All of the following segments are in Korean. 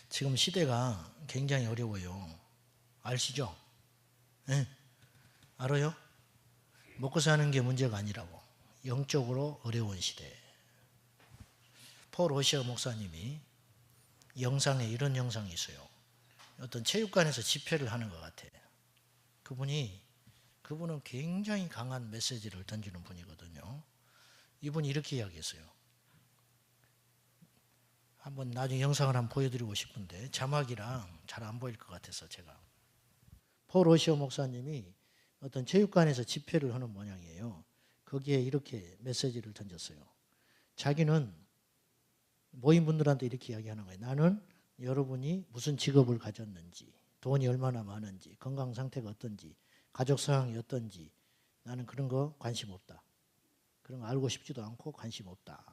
지금 시대가 굉장히 어려워요. 아시죠? 네? 알아요? 먹고 사는 게 문제가 아니라고. 영적으로 어려운 시대. 폴 오시어 목사님이 영상에 이런 영상이 있어요. 어떤 체육관에서 집회를 하는 것 같아. 그분은 굉장히 강한 메시지를 던지는 분이거든요. 이분이 이렇게 이야기했어요. 한번 나중에 영상을 한번 보여드리고 싶은데 자막이랑 잘 안 보일 것 같아서 제가. 폴 오시어 목사님이 어떤 체육관에서 집회를 하는 모양이에요. 거기에 이렇게 메시지를 던졌어요. 자기는 모인 분들한테 이렇게 이야기하는 거예요. 나는 여러분이 무슨 직업을 가졌는지, 돈이 얼마나 많은지, 건강 상태가 어떤지, 가족 상황이 어떤지 나는 그런 거 관심 없다. 그런 거 알고 싶지도 않고 관심 없다.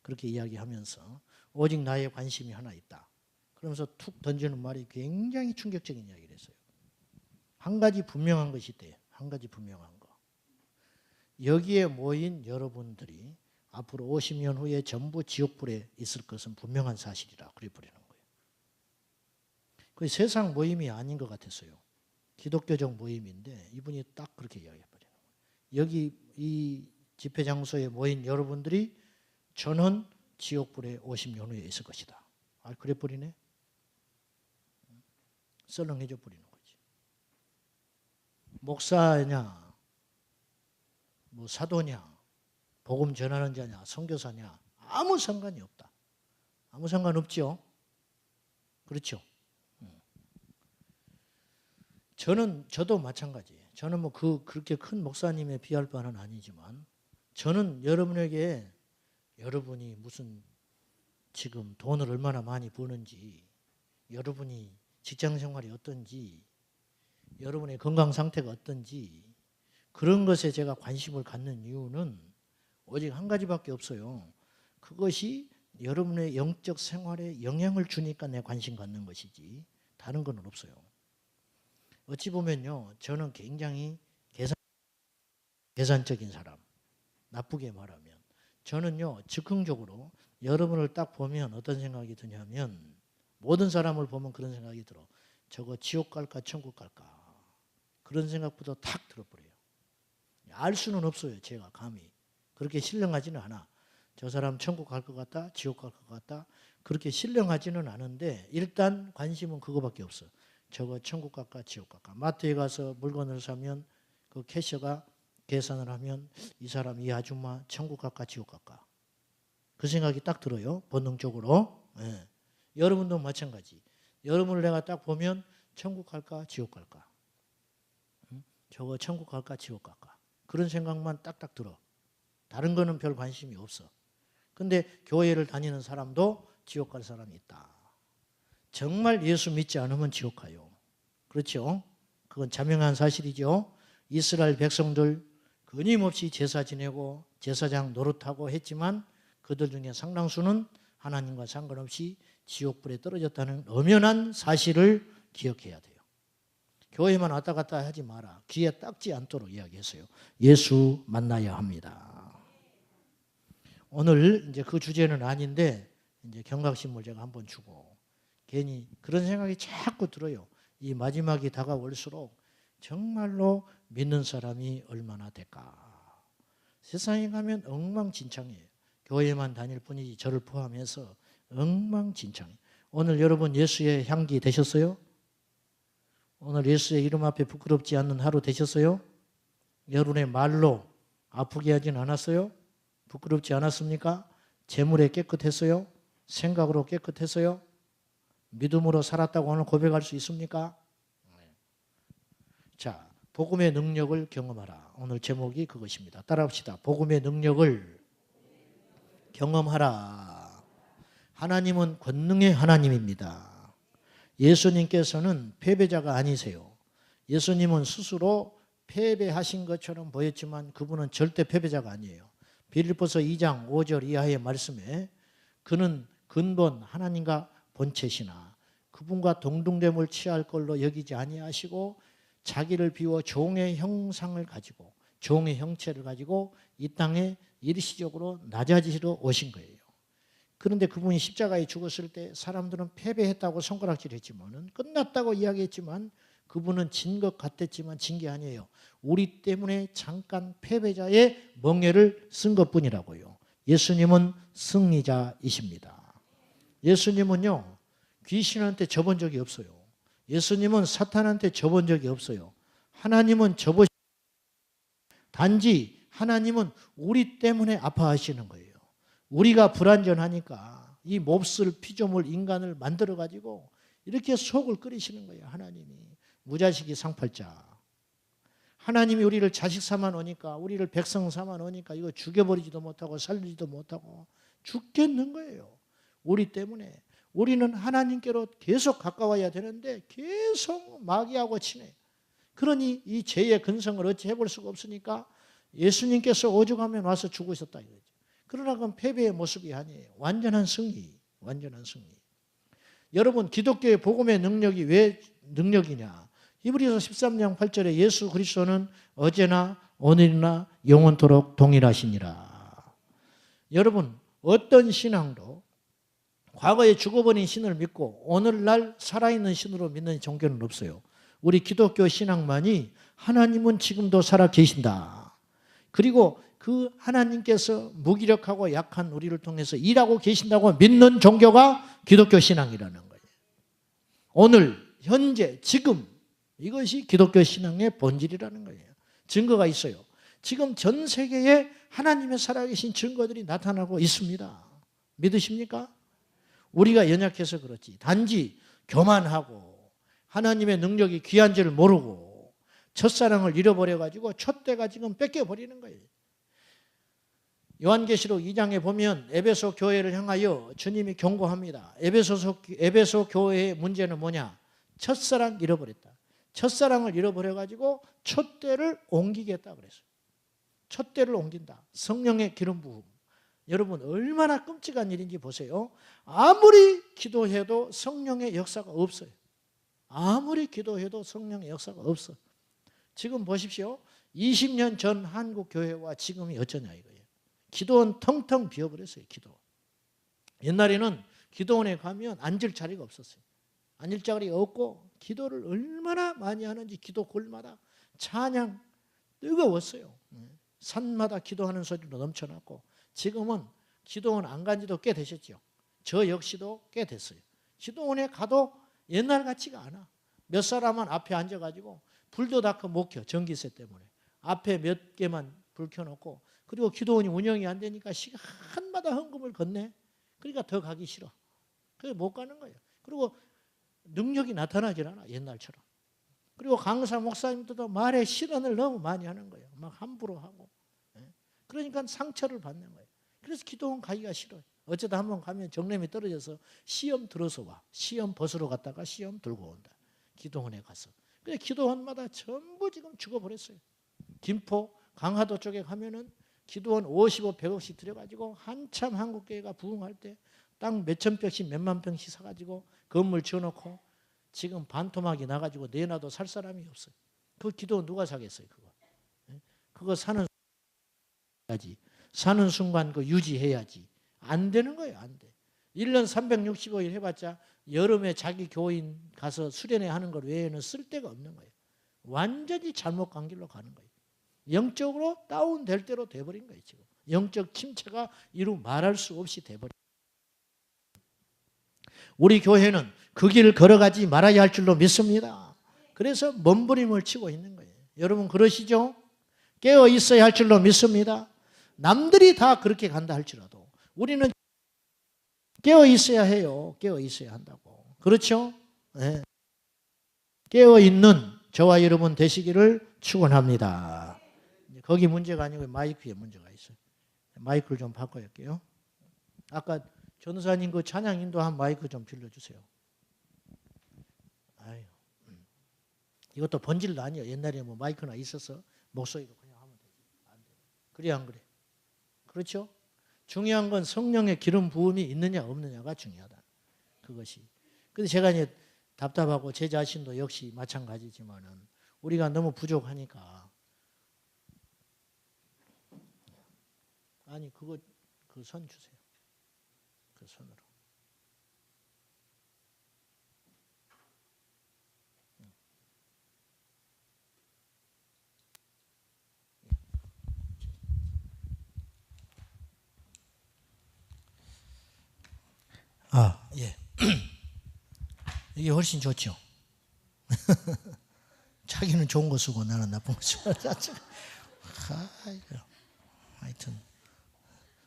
그렇게 이야기하면서 오직 나의 관심이 하나 있다. 그러면서 툭 던지는 말이 굉장히 충격적인 이야기를 했어요. 한 가지 분명한 것이 있대요. 한 가지 분명한 거. 여기에 모인 여러분들이 앞으로 50년 후에 전부 지옥불에 있을 것은 분명한 사실이라 그래 버리는 거예요. 그 세상 모임이 아닌 것 같았어요. 기독교적 모임인데 이분이 딱 그렇게 이야기해 버리는 거예요. 여기 이 집회 장소에 모인 여러분들이 저는 지옥불에 50년 후에 있을 것이다. 아, 그래 버리네. 썰렁해져 버리는 거지. 목사냐, 뭐 사도냐, 복음 전하는 자냐, 선교사냐 아무 상관이 없다. 아무 상관없죠. 그렇죠. 저도 마찬가지예요. 저는 뭐 그렇게 큰 목사님에 비할 바는 아니지만 저는 여러분에게 여러분이 무슨 지금 돈을 얼마나 많이 버는지, 여러분이 직장 생활이 어떤지, 여러분의 건강 상태가 어떤지 그런 것에 제가 관심을 갖는 이유는 오직 한 가지밖에 없어요. 그것이 여러분의 영적 생활에 영향을 주니까 내 관심 갖는 것이지 다른 건 없어요. 어찌 보면요, 저는 굉장히 계산적인 사람, 나쁘게 말하면 저는요 즉흥적으로 여러분을 딱 보면 어떤 생각이 드냐면 모든 사람을 보면 그런 생각이 들어. 저거 지옥 갈까 천국 갈까 그런 생각부터 탁 들어버려요. 알 수는 없어요. 제가 감히 그렇게 신령하지는 않아. 저 사람 천국 갈 것 같다, 지옥 갈 것 같다 그렇게 신령하지는 않은데 일단 관심은 그거밖에 없어. 저거 천국 갈까 지옥 갈까. 마트에 가서 물건을 사면 그 캐셔가 계산을 하면 이 사람 이 아줌마 천국 갈까 지옥 갈까 그 생각이 딱 들어요. 본능적으로. 네. 여러분도 마찬가지. 여러분을 내가 딱 보면 천국 갈까 지옥 갈까. 저거 천국 갈까 지옥 갈까. 그런 생각만 딱딱 들어. 다른 거는 별 관심이 없어. 근데 교회를 다니는 사람도 지옥 갈 사람이 있다. 정말 예수 믿지 않으면 지옥 가요. 그렇죠? 그건 자명한 사실이죠. 이스라엘 백성들 끊임없이 제사 지내고 제사장 노릇하고 했지만 그들 중에 상당수는 하나님과 상관없이 지옥불에 떨어졌다는 엄연한 사실을 기억해야 돼요. 교회만 왔다 갔다 하지 마라. 귀에 닦지 않도록 이야기했어요. 예수 만나야 합니다. 오늘 이제 그 주제는 아닌데 이제 경각심을 제가 한번 주고 괜히 그런 생각이 자꾸 들어요. 이 마지막이 다가올수록 정말로 믿는 사람이 얼마나 될까. 세상에 가면 엉망진창이에요. 교회만 다닐 뿐이지 저를 포함해서 엉망진창이에요. 오늘 여러분 예수의 향기 되셨어요? 오늘 예수의 이름 앞에 부끄럽지 않는 하루 되셨어요? 여러분의 말로 아프게 하진 않았어요? 부끄럽지 않았습니까? 재물에 깨끗했어요? 생각으로 깨끗했어요? 믿음으로 살았다고 오늘 고백할 수 있습니까? 자, 복음의 능력을 경험하라. 오늘 제목이 그것입니다. 따라합시다. 복음의 능력을 경험하라. 하나님은 권능의 하나님입니다. 예수님께서는 패배자가 아니세요. 예수님은 스스로 패배하신 것처럼 보였지만 그분은 절대 패배자가 아니에요. 빌립보서 2장 5절 이하의 말씀에 그는 근본 하나님과 본체시나 그분과 동등됨을 취할 걸로 여기지 아니하시고 자기를 비워 종의 형상을 가지고 종의 형체를 가지고 이 땅에 일시적으로 낮아지시러 오신 거예요. 그런데 그분이 십자가에 죽었을 때 사람들은 패배했다고 손가락질했지만은 끝났다고 이야기했지만 그분은 진 것 같았지만 진 게 아니에요. 우리 때문에 잠깐 패배자의 멍에를 쓴 것뿐이라고요. 예수님은 승리자이십니다. 예수님은요 귀신한테 져본 적이 없어요. 예수님은 사탄한테 져본 적이 없어요. 하나님은 단지 하나님은 우리 때문에 아파하시는 거예요. 우리가 불완전하니까 이 몹쓸 피조물 인간을 만들어 가지고 이렇게 속을 끓이시는 거예요. 하나님이 무자식이 상팔자. 하나님이 우리를 자식 삼아 놓으니까 우리를 백성 삼아 놓으니까 이거 죽여버리지도 못하고 살리지도 못하고 죽겠는 거예요. 우리 때문에. 우리는 하나님께로 계속 가까워야 되는데 계속 마귀하고 친해요. 그러니 이 죄의 근성을 어찌 해볼 수가 없으니까 예수님께서 오죽하면 와서 죽으셨다 이거죠. 그러나 그건 패배의 모습이 아니에요. 완전한 승리, 완전한 승리. 여러분 기독교의 복음의 능력이 왜 능력이냐? 히브리서 13장 8절에 예수 그리스도는 어제나 오늘이나 영원토록 동일하시니라. 여러분 어떤 신앙도 과거에 죽어버린 신을 믿고 오늘날 살아있는 신으로 믿는 종교는 없어요. 우리 기독교 신앙만이 하나님은 지금도 살아 계신다. 그리고 그 하나님께서 무기력하고 약한 우리를 통해서 일하고 계신다고 믿는 종교가 기독교 신앙이라는 거예요. 오늘, 현재, 지금 이것이 기독교 신앙의 본질이라는 거예요. 증거가 있어요. 지금 전 세계에 하나님의 살아계신 증거들이 나타나고 있습니다. 믿으십니까? 우리가 연약해서 그렇지. 단지 교만하고 하나님의 능력이 귀한 줄 모르고 첫사랑을 잃어버려가지고 촛대가 지금 뺏겨버리는 거예요. 요한계시록 2장에 보면 에베소 교회를 향하여 주님이 경고합니다. 에베소 교회의 문제는 뭐냐? 첫사랑 잃어버렸다. 첫사랑을 잃어버려가지고 촛대를 옮기겠다 그랬어요. 촛대를 옮긴다. 성령의 기름 부음. 여러분 얼마나 끔찍한 일인지 보세요. 아무리 기도해도 성령의 역사가 없어요. 아무리 기도해도 성령의 역사가 없어. 지금 보십시오. 20년 전 한국 교회와 지금이 어쩌냐 이거예요. 기도원 텅텅 비어버렸어요. 기도원. 옛날에는 기도원에 가면 앉을 자리가 없었어요. 앉을 자리가 없고 기도를 얼마나 많이 하는지 기도 골마다 찬양 뜨거웠어요. 산마다 기도하는 소리로 넘쳐났고 지금은 기도원 안 간 지도 꽤 되셨죠. 저 역시도 꽤 됐어요. 기도원에 가도 옛날 같지가 않아. 몇 사람은 앞에 앉아가지고 불도 다 못 켜. 전기세 때문에. 앞에 몇 개만 불 켜놓고 그리고 기도원이 운영이 안 되니까 시간마다 헌금을 건네. 그러니까 더 가기 싫어. 그래서 못 가는 거예요. 그리고 능력이 나타나질 않아. 옛날처럼. 그리고 강사 목사님들도 말에 실언을 너무 많이 하는 거예요. 막 함부로 하고. 그러니까 상처를 받는 거예요. 그래서 기도원 가기가 싫어요. 어쩌다 한번 가면 정념이 떨어져서 시험 들어서 와. 시험 벗으러 갔다가 시험 들고 온다. 기도원에 가서. 그래서 기도원마다 전부 지금 죽어버렸어요. 김포, 강화도 쪽에 가면은 기도원 50억, 100억씩 들여가지고 한참 한국교회가 부흥할 때 땅 몇천 평씩 몇만 평씩 사가지고 건물 지어놓고 지금 반토막이 나가지고 내놔도 살 사람이 없어요. 그 기도원 누가 사겠어요, 그거. 그거 사는 순간 그 유지해야지. 안 되는 거예요, 안 돼. 1년 365일 해봤자 여름에 자기 교인 가서 수련회 하는 것 외에는 쓸 데가 없는 거예요. 완전히 잘못 간 길로 가는 거예요. 영적으로 다운될 대로 돼버린 거예요, 지금. 영적 침체가 이루 말할 수 없이 돼버린 거예요. 우리 교회는 그 길을 걸어가지 말아야 할 줄로 믿습니다. 그래서 몸부림을 치고 있는 거예요. 여러분 그러시죠? 깨어 있어야 할 줄로 믿습니다. 남들이 다 그렇게 간다 할지라도 우리는 깨어 있어야 해요. 깨어 있어야 한다고. 그렇죠? 네. 깨어 있는 저와 여러분 되시기를 축원합니다. 거기 문제가 아니고 마이크에 문제가 있어요. 마이크를 좀 바꿔볼게요. 아까 전도사님 그 찬양 인도한 마이크 좀 빌려주세요. 아유, 이것도 본질도 아니에요. 옛날에 뭐 마이크나 있어서 목소리로 그냥 하면 되지. 안 돼. 그래 안 그래? 그렇죠? 중요한 건 성령의 기름 부음이 있느냐 없느냐가 중요하다. 그것이. 근데 제가 이제 답답하고 제 자신도 역시 마찬가지지만은 우리가 너무 부족하니까 아니 그거 그 선 주세요. 그 손으로. 예. 이게 훨씬 좋죠. 자기는 좋은 거 쓰고 나는 나쁜 거 쓰고. 하여튼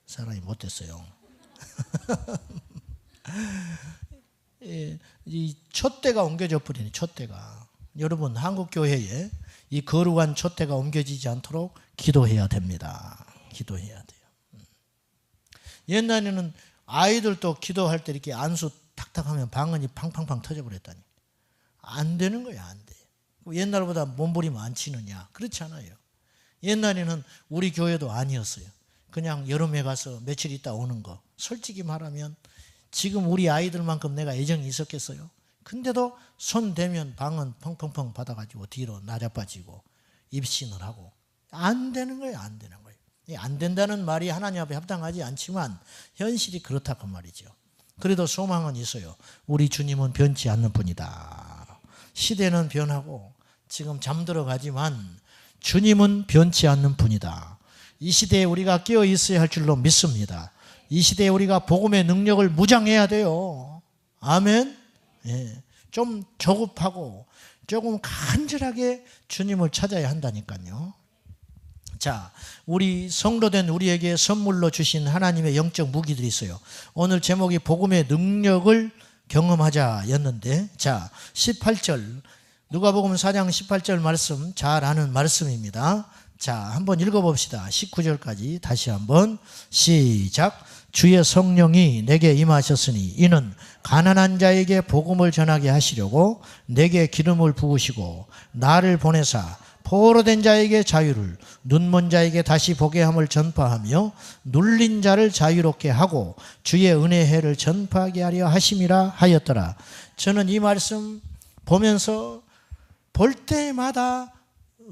사람이 못됐어요. 이 촛대가 옮겨져 버리네. 촛대가. 여러분, 한국 교회에 이 거룩한 촛대가 옮겨지지 않도록 기도해야 됩니다. 기도해야 돼요. 옛날에는 아이들도 기도할 때 이렇게 안수 탁탁하면 방언이 팡팡팡 터져버렸다니. 안 되는 거야, 안 돼. 옛날보다 몸부림 안 치느냐? 그렇지 않아요. 옛날에는 우리 교회도 아니었어요. 그냥 여름에 가서 며칠 있다 오는 거. 솔직히 말하면 지금 우리 아이들만큼 내가 애정이 있었겠어요? 근데도 손 대면 방언 펑펑펑 받아가지고 뒤로 나자빠지고 입신을 하고. 안 되는 거예요, 안 되는 거예요. 안 된다는 말이 하나님 앞에 합당하지 않지만 현실이 그렇다고 말이죠. 그래도 소망은 있어요. 우리 주님은 변치 않는 분이다. 시대는 변하고 지금 잠들어 가지만 주님은 변치 않는 분이다. 이 시대에 우리가 깨어 있어야 할 줄로 믿습니다. 이 시대에 우리가 복음의 능력을 무장해야 돼요. 아멘. 예. 좀 조급하고 조금 간절하게 주님을 찾아야 한다니까요. 자, 우리 성도된 우리에게 선물로 주신 하나님의 영적 무기들이 있어요. 오늘 제목이 복음의 능력을 경험하자였는데, 자, 18절 누가복음 4장 18절 말씀 잘 아는 말씀입니다. 자, 한번 읽어봅시다. 19절까지 다시 한번 시작. 주의 성령이 내게 임하셨으니 이는 가난한 자에게 복음을 전하게 하시려고 내게 기름을 부으시고 나를 보내사 포로된 자에게 자유를, 눈먼 자에게 다시 보게 함을 전파하며 눌린 자를 자유롭게 하고 주의 은혜의 해를 전파하게 하려 하심이라 하였더라. 저는 이 말씀 보면서 볼 때마다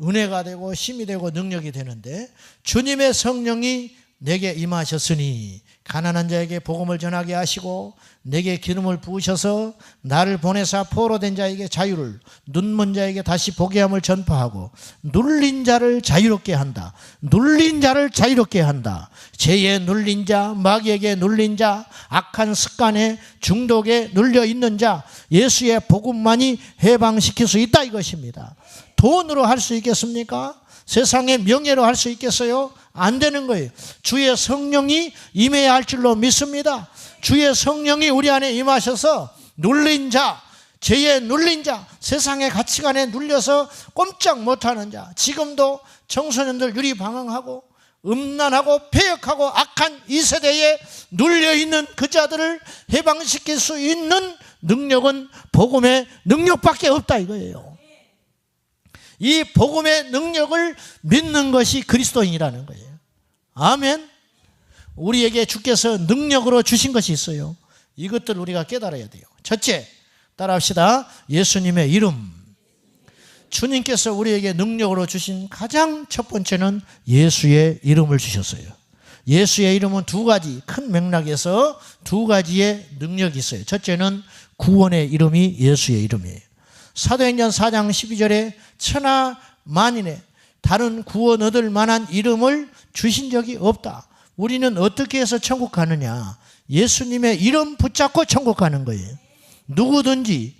은혜가 되고 힘이 되고 능력이 되는데, 주님의 성령이 내게 임하셨으니 가난한 자에게 복음을 전하게 하시고 내게 기름을 부으셔서 나를 보내사 포로된 자에게 자유를, 눈먼 자에게 다시 보게 함을 전파하고 눌린 자를 자유롭게 한다. 눌린 자를 자유롭게 한다. 죄에 눌린 자, 마귀에게 눌린 자, 악한 습관에 중독에 눌려 있는 자, 예수의 복음만이 해방시킬 수 있다 이것입니다. 돈으로 할 수 있겠습니까? 세상의 명예로 할 수 있겠어요? 안 되는 거예요. 주의 성령이 임해야 할 줄로 믿습니다. 주의 성령이 우리 안에 임하셔서 눌린 자, 죄에 눌린 자, 세상의 가치관에 눌려서 꼼짝 못하는 자, 지금도 청소년들 유리방황하고 음란하고 폐역하고 악한 이 세대에 눌려있는 그 자들을 해방시킬 수 있는 능력은 복음의 능력밖에 없다 이거예요. 이 복음의 능력을 믿는 것이 그리스도인이라는 거예요. 아멘. 우리에게 주께서 능력으로 주신 것이 있어요. 이것들 우리가 깨달아야 돼요. 첫째, 따라합시다. 예수님의 이름. 주님께서 우리에게 능력으로 주신 가장 첫 번째는 예수의 이름을 주셨어요. 예수의 이름은 두 가지, 큰 맥락에서 두 가지의 능력이 있어요. 첫째는 구원의 이름이 예수의 이름이에요. 사도행전 4장 12절에 천하 만인에 다른 구원 얻을 만한 이름을 주신 적이 없다. 우리는 어떻게 해서 천국 가느냐? 예수님의 이름 붙잡고 천국 가는 거예요. 누구든지,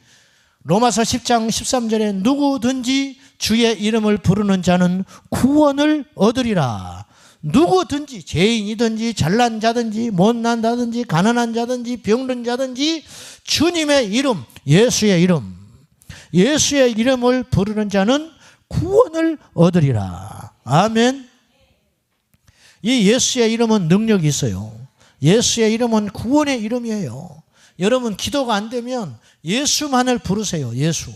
로마서 10장 13절에 누구든지 주의 이름을 부르는 자는 구원을 얻으리라. 누구든지, 죄인이든지 잘난 자든지 못난 자든지 가난한 자든지 병든 자든지 주님의 이름, 예수의 이름, 예수의 이름을 부르는 자는 구원을 얻으리라. 아멘. 이 예수의 이름은 능력이 있어요. 예수의 이름은 구원의 이름이에요. 여러분, 기도가 안 되면 예수만을 부르세요. 예수.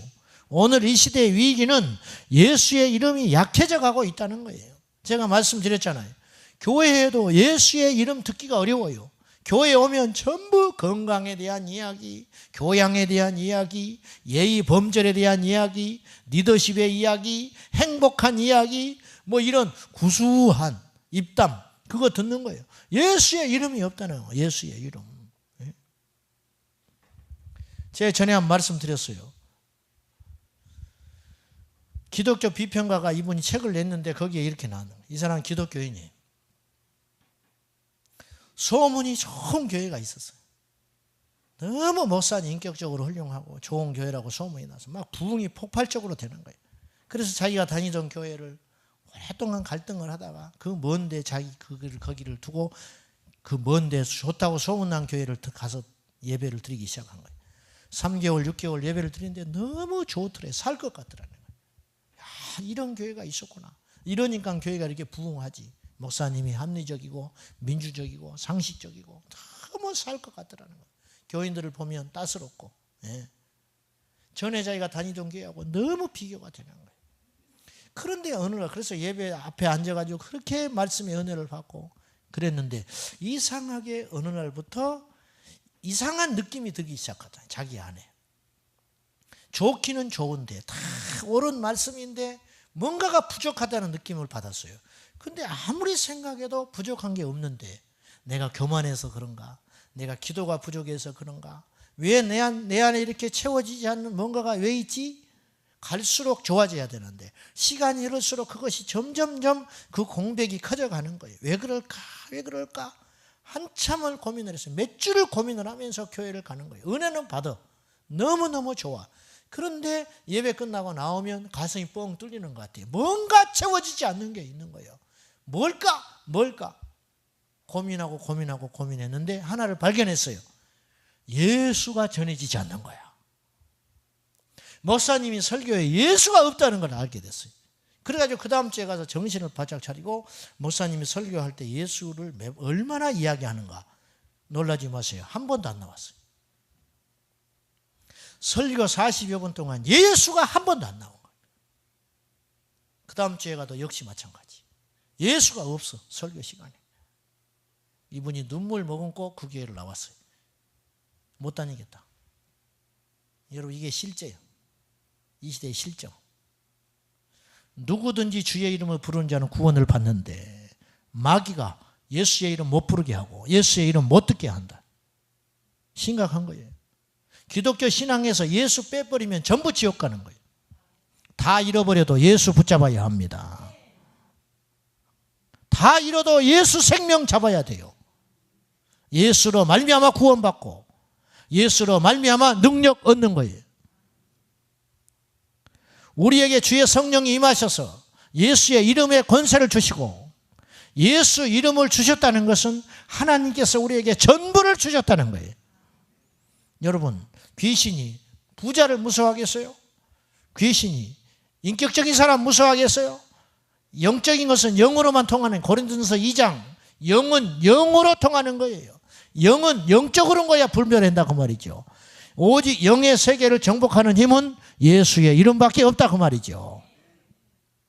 오늘 이 시대의 위기는 예수의 이름이 약해져 가고 있다는 거예요. 제가 말씀드렸잖아요. 교회에도 예수의 이름 듣기가 어려워요. 교회에 오면 전부 건강에 대한 이야기, 교양에 대한 이야기, 예의 범절에 대한 이야기, 리더십의 이야기, 행복한 이야기, 뭐 이런 구수한 입담, 그거 듣는 거예요. 예수의 이름이 없다는 거예요. 예수의 이름. 제가 전에 한 말씀 드렸어요. 기독교 비평가가 이분이 책을 냈는데 거기에 이렇게 나오는 거예요. 이 사람은 기독교인이에요. 소문이 좋은 교회가 있었어요. 너무 목사님 인격적으로 훌륭하고 좋은 교회라고 소문이 나서 막 부흥이 폭발적으로 되는 거예요. 그래서 자기가 다니던 교회를 오랫동안 갈등을 하다가 그 먼데 자기 거기를 두고 그 먼데 좋다고 소문난 교회를 가서 예배를 드리기 시작한 거예요. 3개월, 6개월 예배를 드리는데 너무 좋더래. 살 것 같더라는 거예요. 야, 이런 교회가 있었구나. 이러니까 교회가 이렇게 부흥하지. 목사님이 합리적이고 민주적이고 상식적이고 너무 살 것 같더라는 거예요. 교인들을 보면 따스럽고, 예. 전에 자기가 다니던 교회하고 너무 비교가 되는 거예요. 그런데 어느 날 그래서 예배 앞에 앉아가지고 그렇게 말씀의 은혜를 받고 그랬는데 이상하게 어느 날부터 이상한 느낌이 들기 시작하다. 자기 안에. 좋기는 좋은데 다 옳은 말씀인데 뭔가가 부족하다는 느낌을 받았어요. 근데 아무리 생각해도 부족한 게 없는데 내가 교만해서 그런가? 내가 기도가 부족해서 그런가? 왜 내 안에 이렇게 채워지지 않는 뭔가가 왜 있지? 갈수록 좋아져야 되는데 시간이 흐를수록 그것이 점점점 그 공백이 커져가는 거예요. 왜 그럴까? 왜 그럴까? 한참을 고민을 했어요. 몇 주를 고민을 하면서 교회를 가는 거예요. 은혜는 받아. 너무너무 좋아. 그런데 예배 끝나고 나오면 가슴이 뻥 뚫리는 것 같아요. 뭔가 채워지지 않는 게 있는 거예요. 뭘까? 고민했는데 하나를 발견했어요. 예수가 전해지지 않는 거야. 목사님이 설교에 예수가 없다는 걸 알게 됐어요. 그래가지고 그 다음 주에 가서 정신을 바짝 차리고 목사님이 설교할 때 예수를 얼마나 이야기하는가 놀라지 마세요. 한 번도 안 나왔어요. 설교 40여 분 동안 예수가 한 번도 안 나온 거예요. 그 다음 주에 가도 역시 마찬가지. 예수가 없어. 설교 시간에. 이분이 눈물 머금고 그 교회를 나왔어요. 못 다니겠다. 여러분 이게 실제예요. 이 시대의 실정. 누구든지 주의 이름을 부르는 자는 구원을 받는데 마귀가 예수의 이름 못 부르게 하고 예수의 이름 못 듣게 한다. 심각한 거예요. 기독교 신앙에서 예수 빼버리면 전부 지옥 가는 거예요. 다 잃어버려도 예수 붙잡아야 합니다. 다 잃어도 예수 생명 잡아야 돼요. 예수로 말미암아 구원받고 예수로 말미암아 능력 얻는 거예요. 우리에게 주의 성령이 임하셔서 예수의 이름에 권세를 주시고 예수 이름을 주셨다는 것은 하나님께서 우리에게 전부를 주셨다는 거예요. 여러분, 귀신이 부자를 무서워하겠어요? 귀신이 인격적인 사람 무서워하겠어요? 영적인 것은 영으로만 통하는 고린도전서 2장 영은 영으로 통하는 거예요. 영은 영적으로는 거야 불멸한다 그 말이죠. 오직 영의 세계를 정복하는 힘은 예수의 이름밖에 없다 그 말이죠.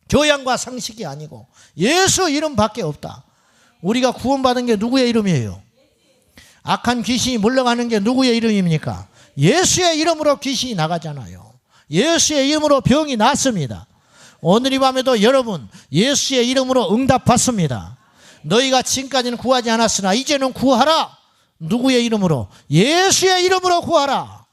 교양과 상식이 아니고 예수 이름밖에 없다. 우리가 구원받은 게 누구의 이름이에요? 악한 귀신이 물러가는 게 누구의 이름입니까? 예수의 이름으로 귀신이 나가잖아요. 예수의 이름으로 병이 낫습니다. 오늘 이 밤에도 여러분 예수의 이름으로 응답받습니다. 너희가 지금까지는 구하지 않았으나 이제는 구하라. 누구의 이름으로? 예수의 이름으로 구하라.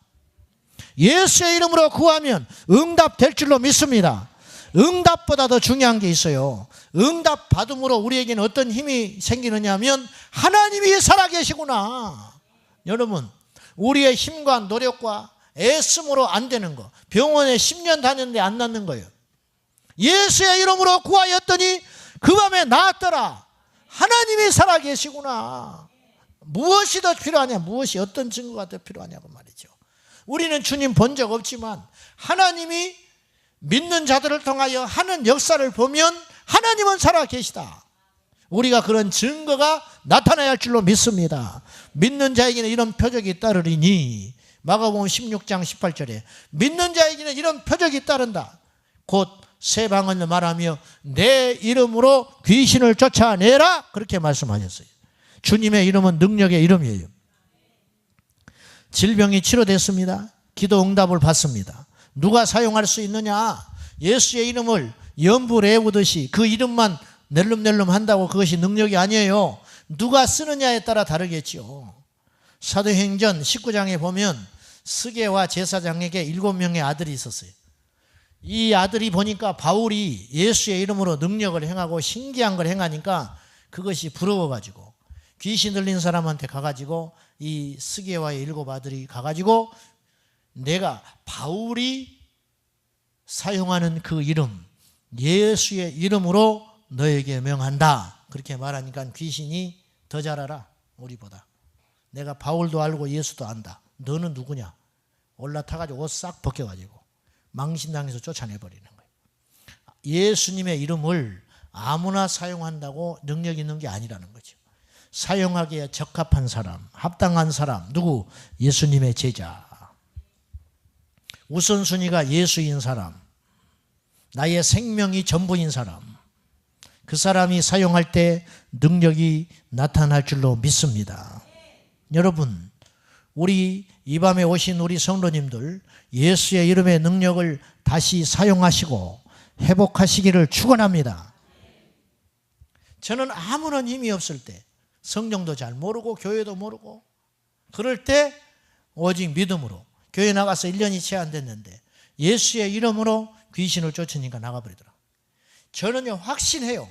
예수의 이름으로 구하면 응답될 줄로 믿습니다. 응답보다 더 중요한 게 있어요. 응답 받음으로 우리에게는 어떤 힘이 생기느냐 하면 하나님이 살아계시구나. 여러분, 우리의 힘과 노력과 애씀으로 안 되는 거. 병원에 10년 다녔는데 안 낫는 거예요. 예수의 이름으로 구하였더니 그 밤에 나았더라. 하나님이 살아계시구나. 무엇이 더 필요하냐? 무엇이 어떤 증거가 더 필요하냐고 말이죠. 우리는 주님 본 적 없지만 하나님이 믿는 자들을 통하여 하는 역사를 보면 하나님은 살아계시다. 우리가 그런 증거가 나타나야 할 줄로 믿습니다. 믿는 자에게는 이런 표적이 따르리니 마가복음 16장 18절에 믿는 자에게는 이런 표적이 따른다. 곧 새 방언을 말하며 내 이름으로 귀신을 쫓아내라 그렇게 말씀하셨어요. 주님의 이름은 능력의 이름이에요. 질병이 치료됐습니다. 기도 응답을 받습니다. 누가 사용할 수 있느냐? 예수의 이름을 연부 레우듯이 그 이름만 낼름낼름 한다고 그것이 능력이 아니에요. 누가 쓰느냐에 따라 다르겠죠. 사도행전 19장에 보면 스게와 제사장에게 7명의 아들이 있었어요. 이 아들이 보니까 바울이 예수의 이름으로 능력을 행하고 신기한 걸 행하니까 그것이 부러워가지고 귀신 들린 사람한테 가가지고 이 스게와의 7 아들이 가가지고 내가 바울이 사용하는 그 이름, 예수의 이름으로 너에게 명한다. 그렇게 말하니까 귀신이 더 잘 알아, 우리보다. 내가 바울도 알고 예수도 안다. 너는 누구냐? 올라타가지고 옷 싹 벗겨가지고 망신당해서 쫓아내버리는 거예요. 예수님의 이름을 아무나 사용한다고 능력 있는 게 아니라는 거죠. 사용하기에 적합한 사람, 합당한 사람, 누구? 예수님의 제자. 우선순위가 예수인 사람, 나의 생명이 전부인 사람, 그 사람이 사용할 때 능력이 나타날 줄로 믿습니다. 여러분, 우리 이 밤에 오신 우리 성도님들 예수의 이름의 능력을 다시 사용하시고 회복하시기를 축원합니다. 저는 아무런 힘이 없을 때, 성경도 잘 모르고 교회도 모르고 그럴 때 오직 믿음으로 교회 나가서 1년이 채 안 됐는데 예수의 이름으로 귀신을 쫓으니까 나가버리더라. 저는요 확신해요.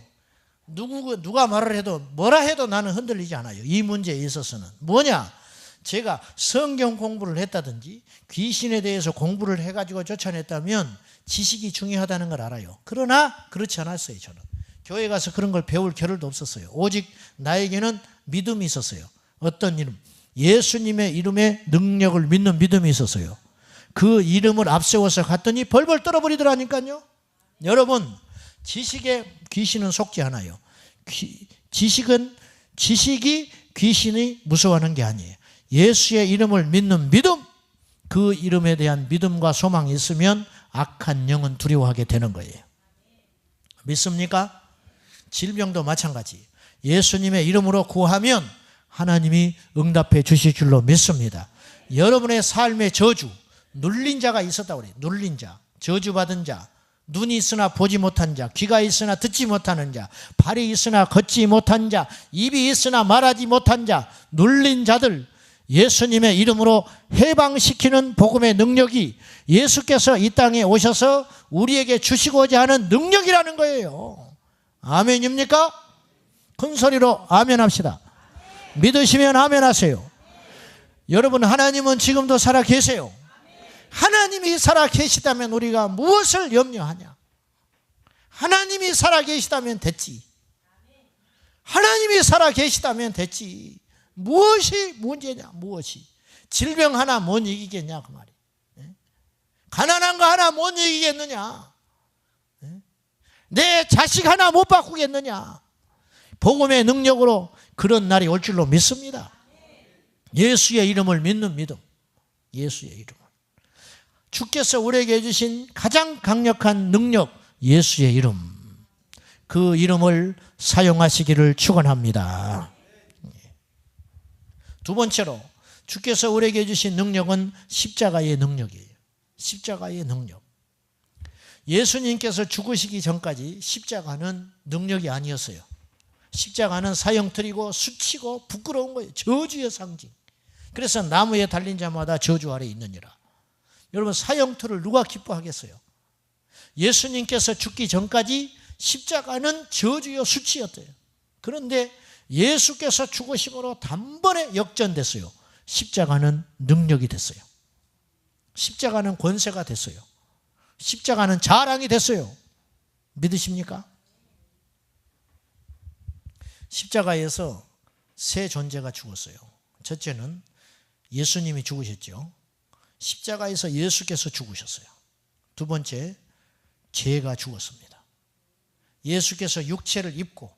누가 말을 해도 뭐라 해도 나는 흔들리지 않아요. 이 문제에 있어서는. 뭐냐? 제가 성경 공부를 했다든지 귀신에 대해서 공부를 해가지고 쫓아냈다면 지식이 중요하다는 걸 알아요. 그러나 그렇지 않았어요. 저는 교회 가서 그런 걸 배울 겨를도 없었어요. 오직 나에게는 믿음이 있었어요. 어떤 이름? 예수님의 이름의 능력을 믿는 믿음이 있었어요. 그 이름을 앞세워서 갔더니 벌벌 떨어버리더라니까요. 여러분, 지식에 귀신은 속지 않아요. 지식이 귀신이 무서워하는 게 아니에요. 예수의 이름을 믿는 믿음, 그 이름에 대한 믿음과 소망이 있으면 악한 영은 두려워하게 되는 거예요. 믿습니까? 질병도 마찬가지. 예수님의 이름으로 구하면 하나님이 응답해 주실 줄로 믿습니다. 여러분의 삶의 저주, 눌린 자가 있었다고 그래요. 눌린 자, 저주받은 자, 눈이 있으나 보지 못한 자, 귀가 있으나 듣지 못하는 자, 발이 있으나 걷지 못한 자, 입이 있으나 말하지 못한 자, 눌린 자들, 예수님의 이름으로 해방시키는 복음의 능력이 예수께서 이 땅에 오셔서 우리에게 주시고자 하는 능력이라는 거예요. 아멘입니까? 큰 소리로 아멘 합시다. 믿으시면 아멘 하세요. 여러분, 하나님은 지금도 살아 계세요. 하나님이 살아 계시다면 우리가 무엇을 염려하냐? 하나님이 살아 계시다면 됐지. 하나님이 살아 계시다면 됐지. 무엇이 문제냐? 무엇이? 질병 하나 못 이기겠냐? 그 말이. 가난한 거 하나 못 이기겠느냐? 내 자식 하나 못 바꾸겠느냐? 복음의 능력으로 그런 날이 올 줄로 믿습니다. 예수의 이름을 믿는 믿음. 예수의 이름. 주께서 우리에게 주신 가장 강력한 능력, 예수의 이름. 그 이름을 사용하시기를 축원합니다. 두 번째로 주께서 우리에게 주신 능력은 십자가의 능력이에요. 십자가의 능력. 예수님께서 죽으시기 전까지 십자가는 능력이 아니었어요. 십자가는 사형틀이고 수치고 부끄러운 거예요. 저주의 상징. 그래서 나무에 달린 자마다 저주 아래 있느니라. 여러분, 사형틀을 누가 기뻐하겠어요? 예수님께서 죽기 전까지 십자가는 저주요 수치였대요. 그런데 예수께서 죽으심으로 단번에 역전됐어요. 십자가는 능력이 됐어요. 십자가는 권세가 됐어요. 십자가는 자랑이 됐어요. 믿으십니까? 십자가에서 세 존재가 죽었어요. 첫째는 예수님이 죽으셨죠. 십자가에서 예수께서 죽으셨어요. 두 번째, 죄가 죽었습니다. 예수께서 육체를 입고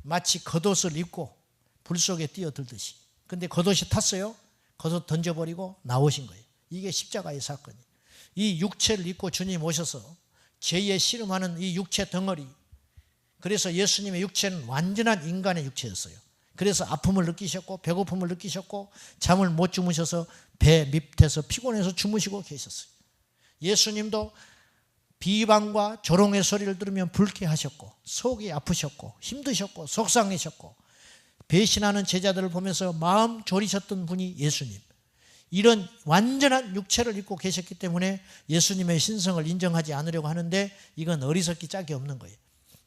마치 겉옷을 입고 불 속에 뛰어들듯이. 근데 겉옷이 탔어요. 겉옷 던져버리고 나오신 거예요. 이게 십자가의 사건이에요. 이 육체를 입고 주님 오셔서 죄에 씨름하는 이 육체 덩어리. 그래서 예수님의 육체는 완전한 인간의 육체였어요. 그래서 아픔을 느끼셨고 배고픔을 느끼셨고 잠을 못 주무셔서 배 밑에서 피곤해서 주무시고 계셨어요. 예수님도 비방과 조롱의 소리를 들으면 불쾌하셨고 속이 아프셨고 힘드셨고 속상하셨고 배신하는 제자들을 보면서 마음 졸이셨던 분이 예수님. 이런 완전한 육체를 입고 계셨기 때문에 예수님의 신성을 인정하지 않으려고 하는데 이건 어리석기 짝이 없는 거예요.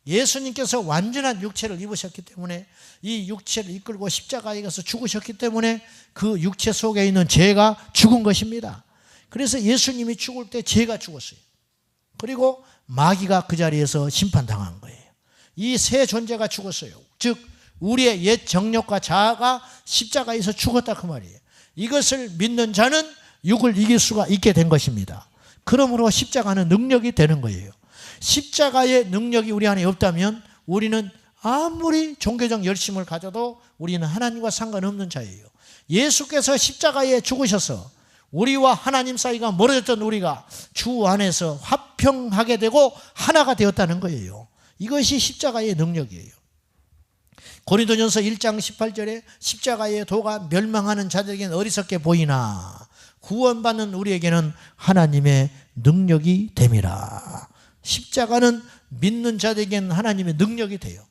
예수님께서 완전한 육체를 입으셨기 때문에 이 육체를 이끌고 십자가에 가서 죽으셨기 때문에 그 육체 속에 있는 죄가 죽은 것입니다. 그래서 예수님이 죽을 때 죄가 죽었어요. 그리고 마귀가 그 자리에서 심판당한 거예요. 이 세 존재가 죽었어요. 즉 우리의 옛 정욕과 자아가 십자가에서 죽었다 그 말이에요. 이것을 믿는 자는 육을 이길 수가 있게 된 것입니다. 그러므로 십자가는 능력이 되는 거예요. 십자가의 능력이 우리 안에 없다면 우리는 아무리 종교적 열심을 가져도 우리는 하나님과 상관없는 자예요. 예수께서 십자가에 죽으셔서 우리와 하나님 사이가 멀어졌던 우리가 주 안에서 화평하게 되고 하나가 되었다는 거예요. 이것이 십자가의 능력이에요. 고린도전서 1장 18절에 십자가의 도가 멸망하는 자들에게는 어리석게 보이나 구원받는 우리에게는 하나님의 능력이 됨이라. 십자가는 믿는 자들에게는 하나님의 능력이 돼요.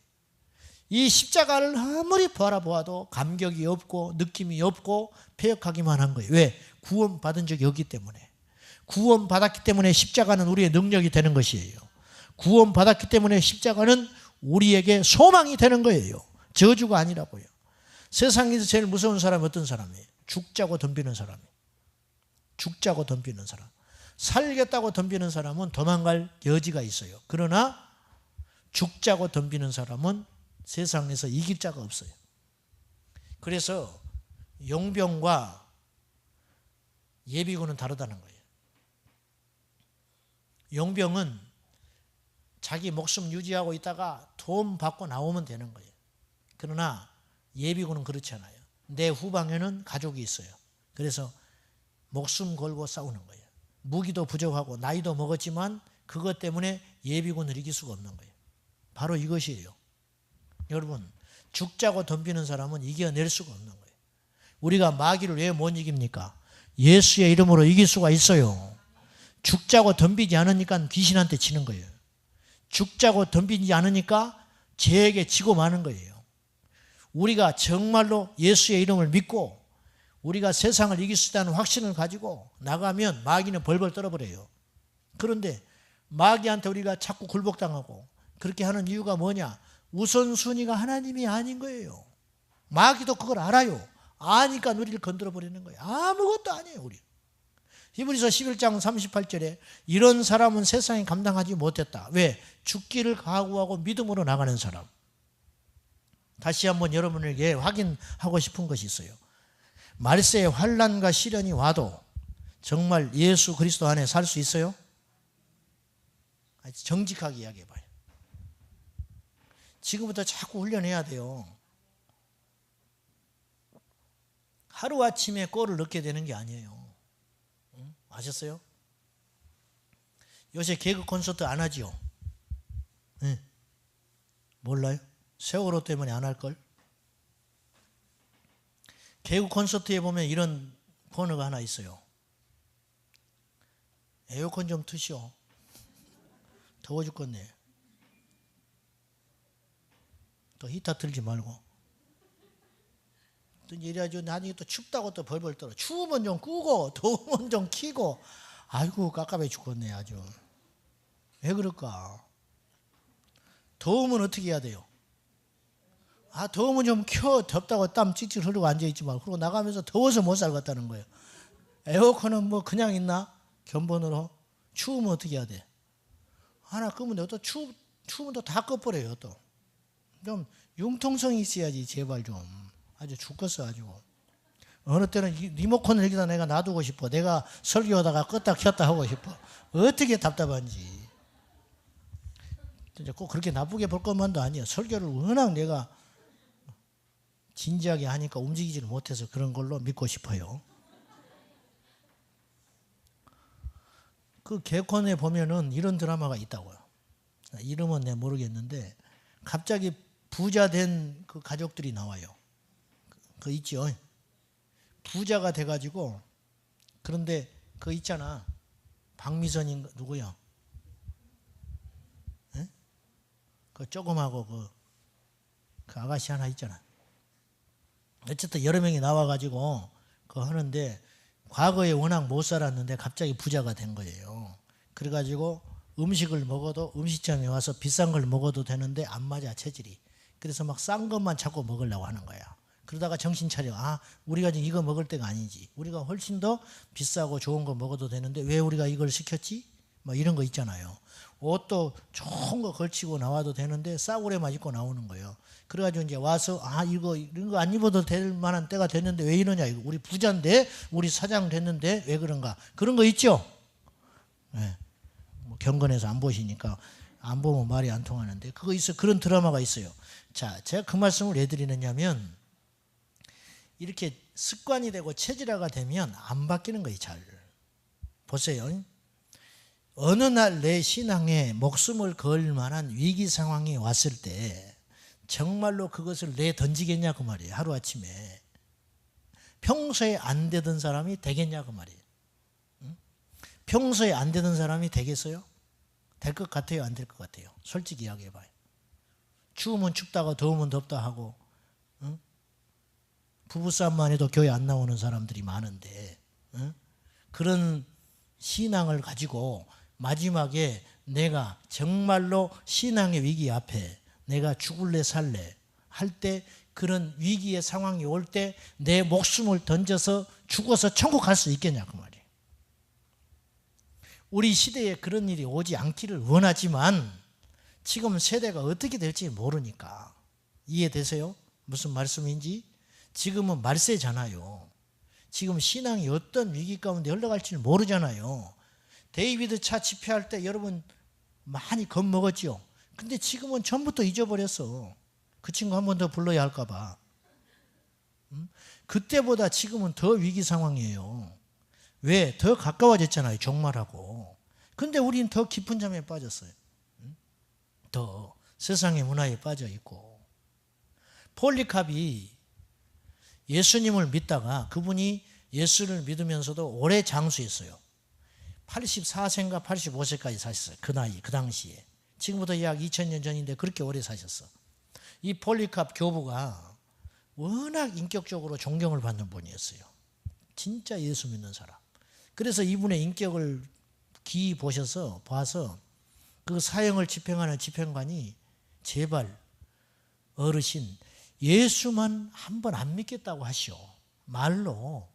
이 십자가를 아무리 바라보아도 감격이 없고 느낌이 없고 패역하기만 한 거예요. 왜? 구원받은 적이 없기 때문에. 구원받았기 때문에 십자가는 우리의 능력이 되는 것이에요. 구원받았기 때문에 십자가는 우리에게 소망이 되는 거예요. 저주가 아니라고요. 세상에서 제일 무서운 사람은 어떤 사람이에요? 죽자고 덤비는 사람이에요. 죽자고 덤비는 사람. 살겠다고 덤비는 사람은 도망갈 여지가 있어요. 그러나 죽자고 덤비는 사람은 세상에서 이길 자가 없어요. 그래서 용병과 예비군은 다르다는 거예요. 용병은 자기 목숨 유지하고 있다가 돈 받고 나오면 되는 거예요. 그러나 예비군은 그렇지 않아요. 내 후방에는 가족이 있어요. 그래서 목숨 걸고 싸우는 거예요. 무기도 부족하고 나이도 먹었지만 그것 때문에 예비군을 이길 수가 없는 거예요. 바로 이것이에요. 여러분, 죽자고 덤비는 사람은 이겨낼 수가 없는 거예요. 우리가 마귀를 왜 못 이깁니까? 예수의 이름으로 이길 수가 있어요. 죽자고 덤비지 않으니까 귀신한테 지는 거예요. 죽자고 덤비지 않으니까 죄에게 지고 마는 거예요. 우리가 정말로 예수의 이름을 믿고 우리가 세상을 이길 수 있다는 확신을 가지고 나가면 마귀는 벌벌 떨어버려요. 그런데 마귀한테 우리가 자꾸 굴복당하고 그렇게 하는 이유가 뭐냐? 우선순위가 하나님이 아닌 거예요. 마귀도 그걸 알아요. 아니까 우리를 건드려버리는 거예요. 아무것도 아니에요. 우리. 히브리서 11장 38절에 이런 사람은 세상에 감당하지 못했다. 왜? 죽기를 각오하고 믿음으로 나가는 사람. 다시 한번 여러분에게 확인하고 싶은 것이 있어요. 말세의 환난과 시련이 와도 정말 예수 그리스도 안에 살 수 있어요? 정직하게 이야기해봐요. 지금부터 자꾸 훈련해야 돼요. 하루아침에 꼴을 넣게 되는 게 아니에요. 응? 아셨어요? 요새 개그 콘서트 안 하지요? 응. 몰라요? 세월호 때문에 안 할걸? 개그 콘서트에 보면 이런 번호가 하나 있어요. 에어컨 좀 트시오. 더워 죽겠네. 또 히터 틀지 말고. 또 이래가지고 나중에 또 춥다고 또 벌벌 떨어. 추우면 좀 끄고 더우면 좀 켜고. 아이고 깝깝해 죽겠네 아주. 왜 그럴까? 더우면 어떻게 해야 돼요? 아 더우면 좀 켜. 덥다고 땀 찌찌 흐르고 앉아있지 말고. 그러고 나가면서 더워서 못 살겠다는 거예요. 에어컨은 뭐 그냥 있나? 견본으로. 추우면 어떻게 해야 돼? 하나 끄면 또 추우면 또 다 꺼버려요 또. 좀 융통성이 있어야지 제발 좀. 아주 죽겠어 아주. 어느 때는 리모컨을 여기다 내가 놔두고 싶어. 내가 설교하다가 껐다 켰다 하고 싶어. 어떻게 답답한지. 진짜 꼭 그렇게 나쁘게 볼 것만도 아니에요. 설교를 워낙 내가 진지하게 하니까 움직이지를 못해서 그런 걸로 믿고 싶어요. 그 개콘에 보면은 이런 드라마가 있다고요. 이름은 내가 모르겠는데 갑자기 부자 된 그 가족들이 나와요. 그 있죠. 부자가 돼가지고 그런데 그 있잖아. 박미선인 누구야? 에? 그 조금하고 그 아가씨 하나 있잖아. 어쨌든 여러 명이 나와가지고 그거 하는데 과거에 워낙 못 살았는데 갑자기 부자가 된 거예요. 그래가지고 음식을 먹어도 음식점에 와서 비싼 걸 먹어도 되는데 안 맞아, 체질이. 그래서 막 싼 것만 자꾸 먹으려고 하는 거야. 그러다가 정신 차려. 우리가 지금 이거 먹을 때가 아니지. 우리가 훨씬 더 비싸고 좋은 거 먹어도 되는데 왜 우리가 이걸 시켰지? 뭐 이런 거 있잖아요. 옷도 좋은 거 걸치고 나와도 되는데 싸구려만 입고 나오는 거예요. 그래가지고 이제 와서 이런 거 안 입어도 될 만한 때가 됐는데 왜 이러냐. 이거 우리 부자인데, 우리 사장 됐는데 왜 그런가. 그런 거 있죠. 네. 뭐 경건해서 안 보시니까 안 보면 말이 안 통하는데 그거 있어. 그런 드라마가 있어요. 자, 제가 그 말씀을 왜 드리느냐면 이렇게 습관이 되고 체질화가 되면 안 바뀌는 거예요. 잘 보세요. 어느 날 내 신앙에 목숨을 걸 만한 위기 상황이 왔을 때 정말로 그것을 내던지겠냐 그 말이에요. 하루아침에. 평소에 안 되던 사람이 되겠냐 그 말이에요. 평소에 안 되던 사람이 되겠어요? 될 것 같아요? 안 될 것 같아요? 솔직히 이야기해봐요. 추우면 춥다고 더우면 덥다 하고 부부싸움만 해도 교회 안 나오는 사람들이 많은데 그런 신앙을 가지고 마지막에 내가 정말로 신앙의 위기 앞에 내가 죽을래 살래 할 때 그런 위기의 상황이 올 때 내 목숨을 던져서 죽어서 천국 갈 수 있겠냐 그 말이에요. 우리 시대에 그런 일이 오지 않기를 원하지만 지금 세대가 어떻게 될지 모르니까. 이해되세요? 무슨 말씀인지? 지금은 말세잖아요. 지금 신앙이 어떤 위기 가운데 흘러갈지는 모르잖아요. 데이비드 차 집회할 때 여러분 많이 겁먹었죠. 근데 지금은 전부터 잊어버렸어. 그 친구 한 번 더 불러야 할까 봐. 그때보다 지금은 더 위기 상황이에요. 왜? 더 가까워졌잖아요. 종말하고. 근데 우리는 더 깊은 잠에 빠졌어요. 더 세상의 문화에 빠져 있고. 폴리캅이 예수님을 믿다가 그분이 예수를 믿으면서도 오래 장수했어요. 84세인가 85세까지 사셨어요. 그 나이, 그 당시에. 지금부터 약 2000년 전인데 그렇게 오래 사셨어. 이 폴리캅 교부가 워낙 인격적으로 존경을 받는 분이었어요. 진짜 예수 믿는 사람. 그래서 이분의 인격을 기이 봐서 그 사형을 집행하는 집행관이 제발 어르신 예수만 한 번 안 믿겠다고 하시오. 말로.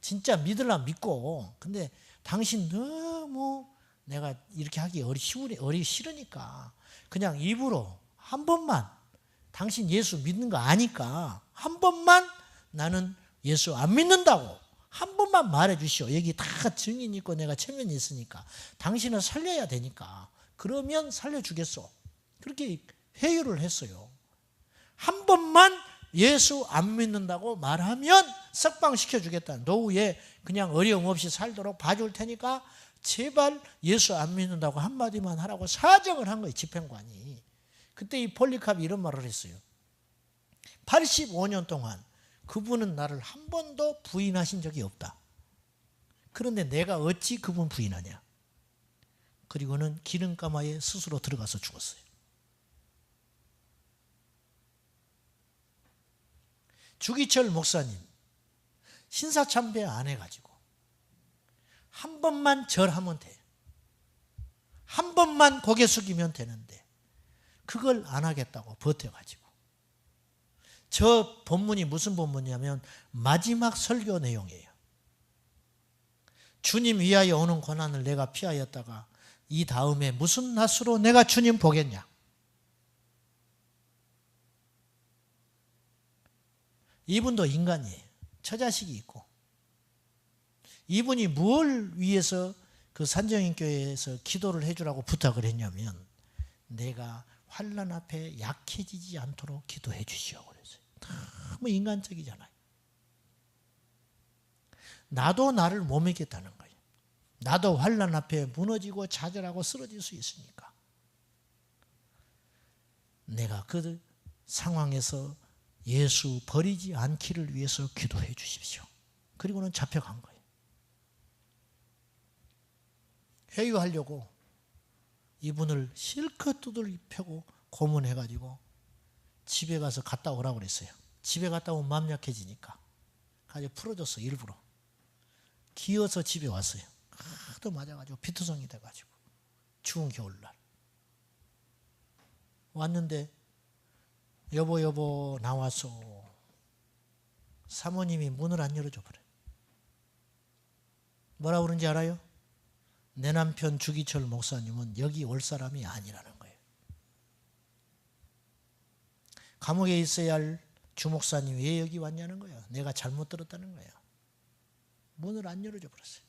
진짜 믿으려면 믿고. 근데 당신 너무 내가 이렇게 하기 어리 싫으니까 그냥 입으로 한 번만 당신 예수 믿는 거 아니까 한 번만 나는 예수 안 믿는다고 한 번만 말해 주시오. 여기 다 증인 있고 내가 체면이 있으니까 당신은 살려야 되니까 그러면 살려주겠소. 그렇게 회유를 했어요. 한 번만 예수 안 믿는다고 말하면 석방시켜주겠다. 노후에 그냥 어려움 없이 살도록 봐줄 테니까 제발 예수 안 믿는다고 한마디만 하라고 사정을 한 거예요. 집행관이. 그때 이 폴리캅이 이런 말을 했어요. 85년 동안 그분은 나를 한 번도 부인하신 적이 없다. 그런데 내가 어찌 그분 부인하냐. 그리고는 기름가마에 스스로 들어가서 죽었어요. 주기철 목사님 신사참배 안 해가지고 한 번만 절하면 돼. 한 번만 고개 숙이면 되는데 그걸 안 하겠다고 버텨가지고. 저 본문이 무슨 본문이냐면 마지막 설교 내용이에요. 주님 위하여 오는 고난을 내가 피하였다가 이 다음에 무슨 낯으로 내가 주님 보겠냐. 이분도 인간이에요. 처자식이 있고. 이분이 뭘 위해서 그 산정인교회에서 기도를 해주라고 부탁을 했냐면 내가 환난 앞에 약해지지 않도록 기도해 주시오. 그랬어요. 너무 인간적이잖아요. 나도 나를 못 믿겠다는 거예요. 나도 환난 앞에 무너지고 좌절하고 쓰러질 수 있으니까. 내가 그 상황에서 예수 버리지 않기를 위해서 기도해 주십시오. 그리고는 잡혀간 거예요. 회유하려고 이분을 실컷 두들 펴고 고문해가지고 집에 가서 갔다 오라고 그랬어요. 집에 갔다 오면 마음 약해지니까. 가지고 풀어줬어, 일부러. 기어서 집에 왔어요. 하도 맞아가지고 피투성이 돼가지고 추운 겨울날 왔는데 여보 나왔어. 사모님이 문을 안 열어줘 버려요. 뭐라고 그런지 알아요? 내 남편 주기철 목사님은 여기 올 사람이 아니라는 거예요. 감옥에 있어야 할 주목사님이 왜 여기 왔냐는 거예요. 내가 잘못 들었다는 거예요. 문을 안 열어줘 버렸어요.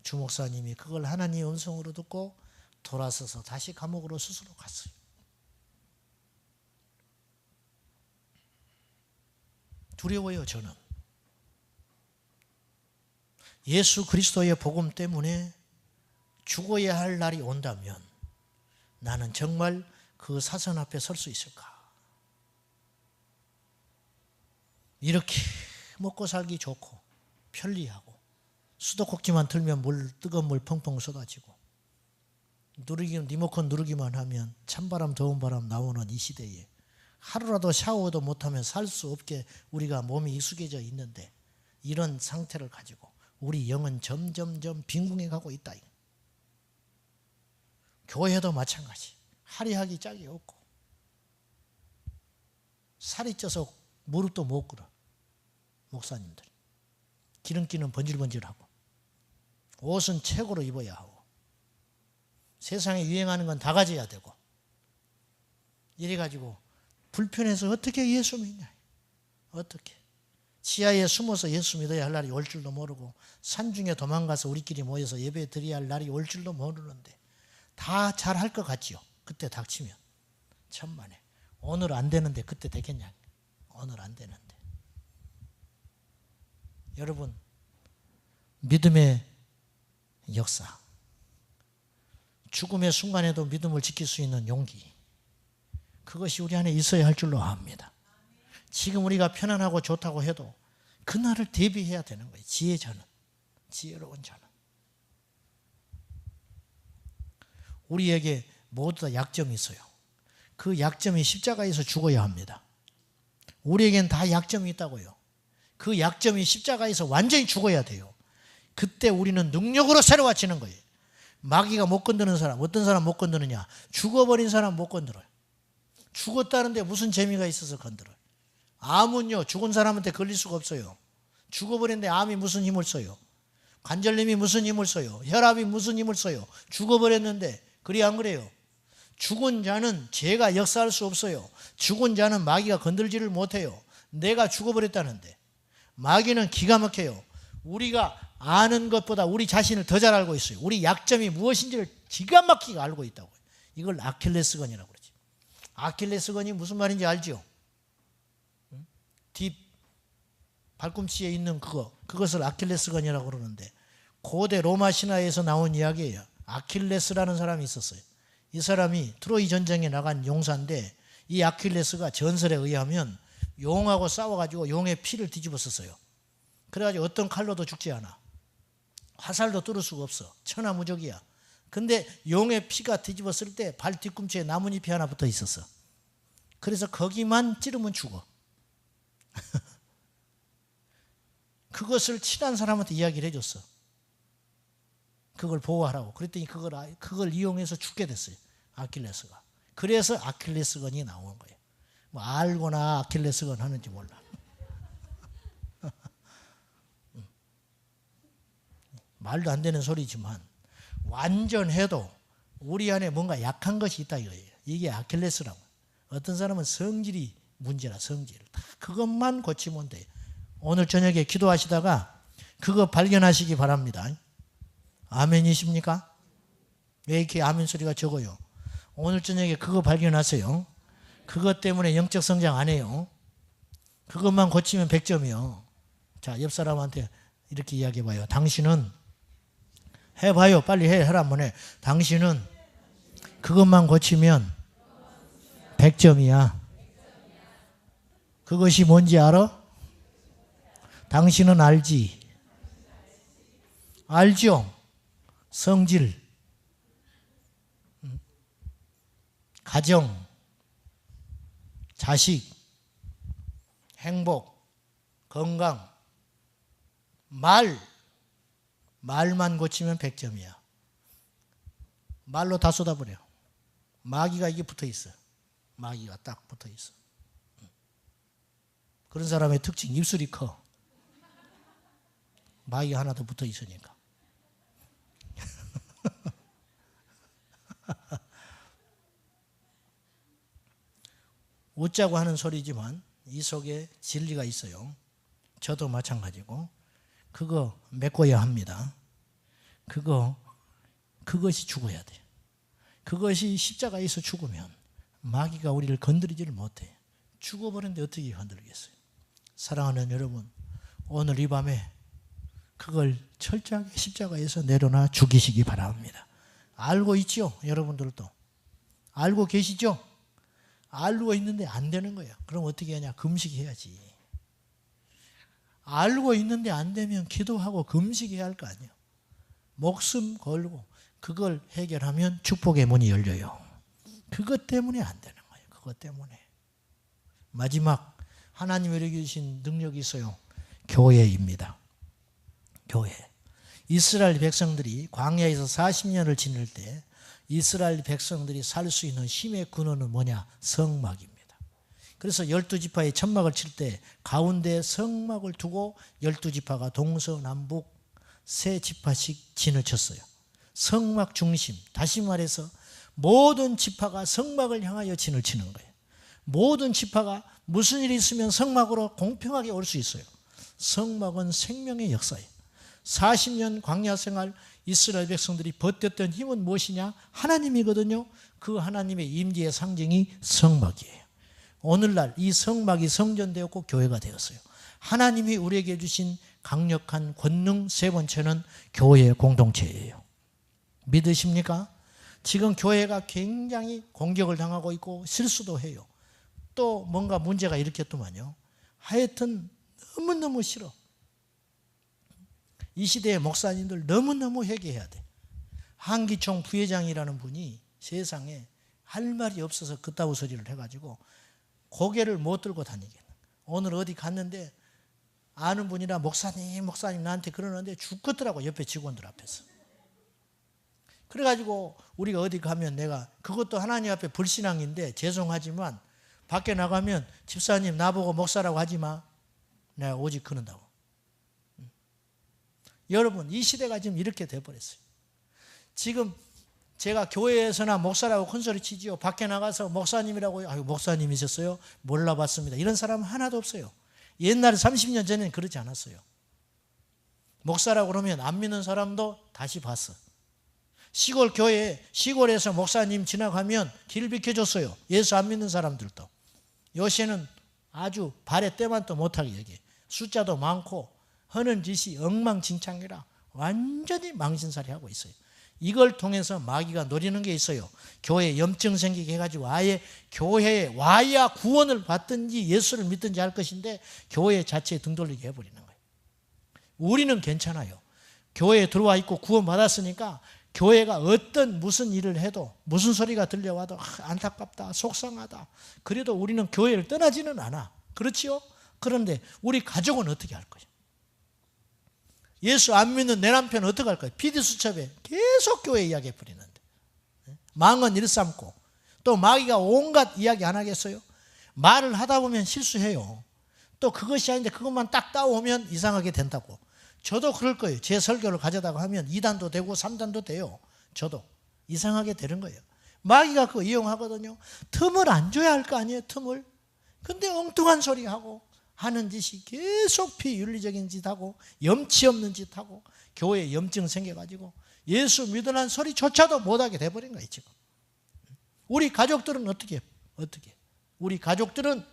주목사님이 그걸 하나님의 음성으로 듣고 돌아서서 다시 감옥으로 스스로 갔어요. 두려워요, 저는. 예수 그리스도의 복음 때문에 죽어야 할 날이 온다면 나는 정말 그 사선 앞에 설 수 있을까? 이렇게 먹고 살기 좋고 편리하고 수도꼭지만 틀면 뜨거운 물 펑펑 쏟아지고 리모컨 누르기만 하면 찬바람 더운 바람 나오는 이 시대에 하루라도 샤워도 못하면 살 수 없게 우리가 몸이 익숙해져 있는데 이런 상태를 가지고 우리 영은 점점점 빈궁해 가고 있다. 교회도 마찬가지. 할애하기 짝이 없고 살이 쪄서 무릎도 못 꿇어. 목사님들 기름기는 번질번질하고 옷은 최고로 입어야 하고 세상에 유행하는 건 다 가져야 되고 이래가지고 불편해서 어떻게 예수 믿냐. 어떻게 지하에 숨어서 예수 믿어야 할 날이 올 줄도 모르고 산중에 도망가서 우리끼리 모여서 예배 드려야 할 날이 올 줄도 모르는데 다 잘할 것 같지요. 그때 닥치면 천만에. 오늘 안 되는데 그때 되겠냐. 오늘 안 되는데. 여러분 믿음의 역사, 죽음의 순간에도 믿음을 지킬 수 있는 용기, 그것이 우리 안에 있어야 할 줄로 압니다. 지금 우리가 편안하고 좋다고 해도 그날을 대비해야 되는 거예요. 지혜로운 자는. 우리에게 모두 다 약점이 있어요. 그 약점이 십자가에서 죽어야 합니다. 우리에겐 다 약점이 있다고요. 그 약점이 십자가에서 완전히 죽어야 돼요. 그때 우리는 능력으로 새로워지는 거예요. 마귀가 못 건드는 사람, 어떤 사람 못 건드느냐? 죽어버린 사람 못 건드려요. 죽었다는데 무슨 재미가 있어서 건드려요. 암은요, 죽은 사람한테 걸릴 수가 없어요. 죽어버렸는데 암이 무슨 힘을 써요? 관절염이 무슨 힘을 써요? 혈압이 무슨 힘을 써요? 죽어버렸는데. 그래 안 그래요? 죽은 자는 죄가 역사할 수 없어요. 죽은 자는 마귀가 건들지를 못해요. 내가 죽어버렸다는데. 마귀는 기가 막혀요. 우리가 아는 것보다 우리 자신을 더 잘 알고 있어요. 우리 약점이 무엇인지를 기가 막히게 알고 있다고요. 이걸 아킬레스건이라고 그러지. 아킬레스건이 무슨 말인지 알죠? 뒷 발꿈치에 있는 그것을 아킬레스건이라고 그러는데 고대 로마 신화에서 나온 이야기예요. 아킬레스라는 사람이 있었어요. 이 사람이 트로이 전쟁에 나간 용사인데 이 아킬레스가 전설에 의하면 용하고 싸워가지고 용의 피를 뒤집어 썼어요. 그래가지고 어떤 칼로도 죽지 않아. 화살도 뚫을 수가 없어. 천하무적이야. 근데 용의 피가 뒤집었을 때 발 뒤꿈치에 나뭇잎이 하나 붙어 있었어. 그래서 거기만 찌르면 죽어. 그것을 친한 사람한테 이야기를 해줬어. 그걸 보호하라고. 그랬더니 그걸 이용해서 죽게 됐어요. 아킬레스가. 그래서 아킬레스건이 나온 거예요. 뭐 알거나 아킬레스건 하는지 몰라. 말도 안 되는 소리지만 완전해도 우리 안에 뭔가 약한 것이 있다 이거예요. 이게 아킬레스라고. 어떤 사람은 성질이 문제라. 성질. 다 그것만 고치면 돼요. 오늘 저녁에 기도하시다가 그거 발견하시기 바랍니다. 아멘이십니까? 왜 이렇게 아멘 소리가 적어요? 오늘 저녁에 그거 발견하세요. 그것 때문에 영적 성장 안 해요. 그것만 고치면 100점이요. 자, 옆 사람한테 이렇게 이야기해봐요. 당신은 해봐요. 빨리 해라 한번 해. 당신은 그것만 고치면 100점이야. 그것이 뭔지 알아? 당신은 알지? 알죠? 성질, 가정, 자식, 행복, 건강, 말만 고치면 100점이야. 말로 다 쏟아버려. 마귀가 이게 붙어 있어. 마귀가 딱 붙어 있어. 그런 사람의 특징, 입술이 커. 마귀가 하나 더 붙어 있으니까. 웃자고 하는 소리지만 이 속에 진리가 있어요. 저도 마찬가지고 그거 메꿔야 합니다. 그것이 죽어야 돼. 그것이 십자가에서 죽으면 마귀가 우리를 건드리지를 못해. 죽어버렸는데 어떻게 건드리겠어요? 사랑하는 여러분, 오늘 이 밤에 그걸 철저하게 십자가에서 내려놔 죽이시기 바랍니다. 알고 있죠? 여러분들도 알고 계시죠? 알고 있는데 안 되는 거예요. 그럼 어떻게 하냐? 금식해야지. 알고 있는데 안 되면 기도하고 금식해야 할 거 아니에요. 목숨 걸고 그걸 해결하면 축복의 문이 열려요. 그것 때문에 안 되는 거예요. 그것 때문에. 마지막 하나님이 우리에게 주신 능력이 있어요. 교회입니다. 교회. 이스라엘 백성들이 광야에서 40년을 지낼 때 이스라엘 백성들이 살 수 있는 힘의 근원은 뭐냐? 성막입니다. 그래서 12지파의 천막을 칠 때 가운데 성막을 두고 12지파가 동서남북 세 지파씩 진을 쳤어요. 성막 중심, 다시 말해서 모든 지파가 성막을 향하여 진을 치는 거예요. 모든 지파가 무슨 일이 있으면 성막으로 공평하게 올 수 있어요. 성막은 생명의 역사예요. 40년 광야 생활 이스라엘 백성들이 버텼던 힘은 무엇이냐? 하나님이거든요. 그 하나님의 임재의 상징이 성막이에요. 오늘날 이 성막이 성전되었고 교회가 되었어요. 하나님이 우리에게 주신 강력한 권능 세 번째는 교회 공동체예요. 믿으십니까? 지금 교회가 굉장히 공격을 당하고 있고 실수도 해요. 또 뭔가 문제가 일으켰더만요. 하여튼 너무너무 싫어. 이 시대의 목사님들 너무너무 회개해야 돼. 한기총 부회장이라는 분이 세상에 할 말이 없어서 그따구 소리를 해가지고 고개를 못 들고 다니겠네. 오늘 어디 갔는데 아는 분이라 목사님 나한테 그러는데 죽겠더라고. 옆에 직원들 앞에서. 그래가지고 우리가 어디 가면 내가 그것도 하나님 앞에 불신앙인데 죄송하지만 밖에 나가면 집사님 나보고 목사라고 하지 마. 내가 오직 그런다고. 여러분 이 시대가 지금 이렇게 돼버렸어요. 지금 제가 교회에서나 목사라고 큰소리 치지요. 밖에 나가서 목사님이라고 아유 목사님이셨어요? 몰라봤습니다. 이런 사람은 하나도 없어요. 옛날에 30년 전에는 그러지 않았어요. 목사라고 그러면 안 믿는 사람도 다시 봤어. 시골 교회, 시골에서 목사님 지나가면 길 비켜줬어요. 예수 안 믿는 사람들도. 요새는 아주 발에 때만도 못하게 여기 숫자도 많고 하는 짓이 엉망진창이라 완전히 망신살이 하고 있어요. 이걸 통해서 마귀가 노리는 게 있어요. 교회에 염증 생기게 해가지고 아예 교회에 와야 구원을 받든지 예수를 믿든지 할 것인데 교회 자체에 등 돌리게 해버리는 거예요. 우리는 괜찮아요. 교회에 들어와 있고 구원 받았으니까 교회가 어떤 무슨 일을 해도 무슨 소리가 들려와도 안타깝다 속상하다 그래도 우리는 교회를 떠나지는 않아. 그렇지요? 그런데 우리 가족은 어떻게 할 거예요? 예수 안 믿는 내 남편은 어떻게 할 거예요? PD수첩에 계속 교회 이야기 부리는데 망언 일삼고 또 마귀가 온갖 이야기 안 하겠어요? 말을 하다 보면 실수해요. 또 그것이 아닌데 그것만 딱 따오면 이상하게 된다고. 저도 그럴 거예요. 제 설교를 가져다가 하면 2단도 되고 3단도 돼요. 저도 이상하게 되는 거예요. 마귀가 그거 이용하거든요. 틈을 안 줘야 할 거 아니에요. 틈을. 근데 엉뚱한 소리 하고 하는 짓이 계속 비윤리적인 짓하고 염치 없는 짓하고 교회에 염증 생겨가지고 예수 믿으라는 소리조차도 못하게 돼버린 거예요. 지금 우리 가족들은 어떻게 우리 가족들은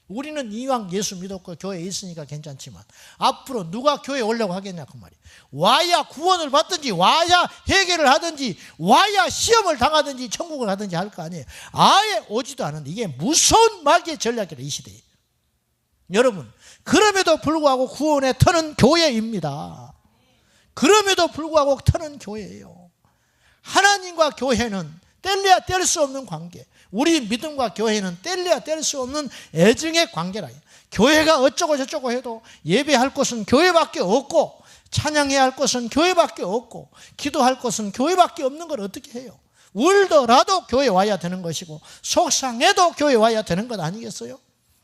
우리는 이왕 예수 믿었고 교회에 있으니까 괜찮지만 앞으로 누가 교회에 오려고 하겠냐 그 말이에요. 와야 구원을 받든지 와야 회개를 하든지 와야 시험을 당하든지 천국을 가든지 할 거 아니에요. 아예 오지도 않은데 이게 무서운 마귀의 전략이라 이 시대에. 여러분 그럼에도 불구하고 구원의 터는 교회입니다. 그럼에도 불구하고 터는 교회예요. 하나님과 교회는 뗄래야 뗄 수 없는 관계. 우리 믿음과 교회는 뗄래야 뗄 수 없는 애증의 관계라. 교회가 어쩌고 저쩌고 해도 예배할 곳은 교회밖에 없고 찬양해야 할 것은 교회밖에 없고 기도할 것은 교회밖에 없는 걸 어떻게 해요? 울더라도 교회 와야 되는 것이고 속상해도 교회 와야 되는 것 아니겠어요?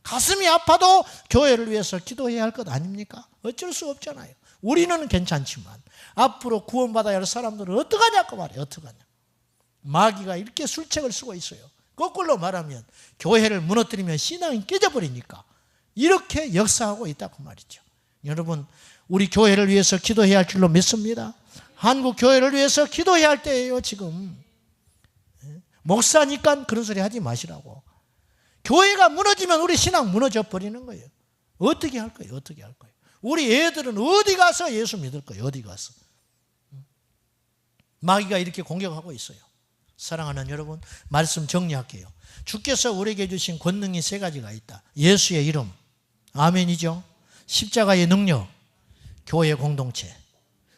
가슴이 아파도 교회를 위해서 기도해야 할 것 아닙니까? 어쩔 수 없잖아요. 우리는 괜찮지만 앞으로 구원받아야 할 사람들은 어떡하냐고 말이에요. 어떡하냐. 마귀가 이렇게 술책을 쓰고 있어요. 거꾸로 말하면 교회를 무너뜨리면 신앙이 깨져버리니까 이렇게 역사하고 있다고 말이죠. 여러분, 우리 교회를 위해서 기도해야 할 줄로 믿습니다. 한국 교회를 위해서 기도해야 할 때예요. 지금 목사니까 그런 소리 하지 마시라고. 교회가 무너지면 우리 신앙 무너져 버리는 거예요. 어떻게 할 거예요? 어떻게 할 거예요? 우리 애들은 어디 가서 예수 믿을 거예요? 어디 가서? 마귀가 이렇게 공격하고 있어요. 사랑하는 여러분, 말씀 정리할게요. 주께서 우리에게 주신 권능이 세 가지가 있다. 예수의 이름, 아멘이죠. 십자가의 능력, 교회 공동체.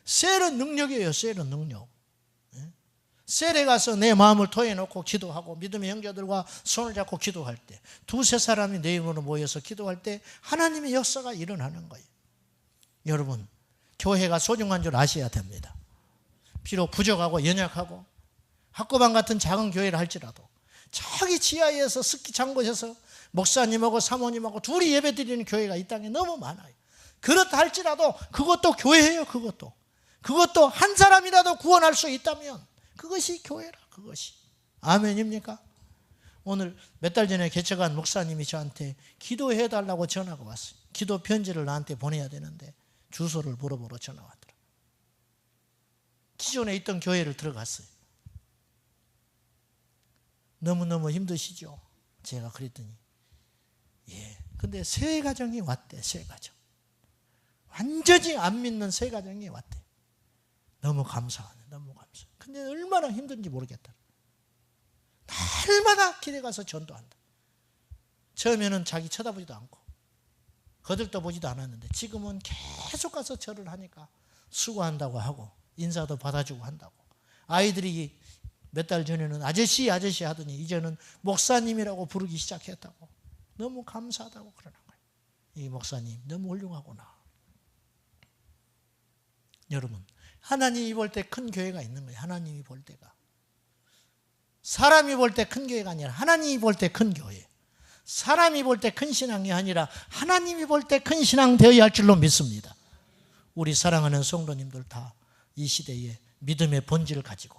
셀은 능력이에요. 셀은 능력. 셀에 가서 내 마음을 토해놓고 기도하고 믿음의 형제들과 손을 잡고 기도할 때, 두세 사람이 내 이름으로 모여서 기도할 때 하나님의 역사가 일어나는 거예요. 여러분, 교회가 소중한 줄 아셔야 됩니다. 비록 부족하고 연약하고 학고방 같은 작은 교회를 할지라도 자기 지하에서 스키장 곳에서 목사님하고 사모님하고 둘이 예배드리는 교회가 이 땅에 너무 많아요. 그렇다 할지라도 그것도 교회예요. 그것도 한 사람이라도 구원할 수 있다면 그것이 교회라. 그것이 아멘입니까? 오늘 몇 달 전에 개척한 목사님이 저한테 기도해달라고 전화가 왔어요. 기도 편지를 나한테 보내야 되는데 주소를 물어보러 전화 왔더라. 기존에 있던 교회를 들어갔어요. 너무너무 힘드시죠? 제가 그랬더니 근데 세 가정이 왔대. 세 가정. 완전히 안 믿는 세 가정이 왔대. 너무 감사하네. 너무 감사. 근데 얼마나 힘든지 모르겠다. 날마다 길에 가서 전도한다. 처음에는 자기 쳐다보지도 않고 거들떠 보지도 않았는데 지금은 계속 가서 절을 하니까 수고한다고 하고 인사도 받아주고 한다고. 아이들이 몇 달 전에는 아저씨 하더니 이제는 목사님이라고 부르기 시작했다고. 너무 감사하다고 그러는 거예요. 이 목사님 너무 훌륭하구나. 여러분, 하나님이 볼 때 큰 교회가 있는 거예요. 하나님이 볼 때가. 사람이 볼 때 큰 교회가 아니라 하나님이 볼 때 큰 교회. 사람이 볼 때 큰 신앙이 아니라 하나님이 볼 때 큰 신앙 되어야 할 줄로 믿습니다. 우리 사랑하는 성도님들 다 이 시대에 믿음의 본질을 가지고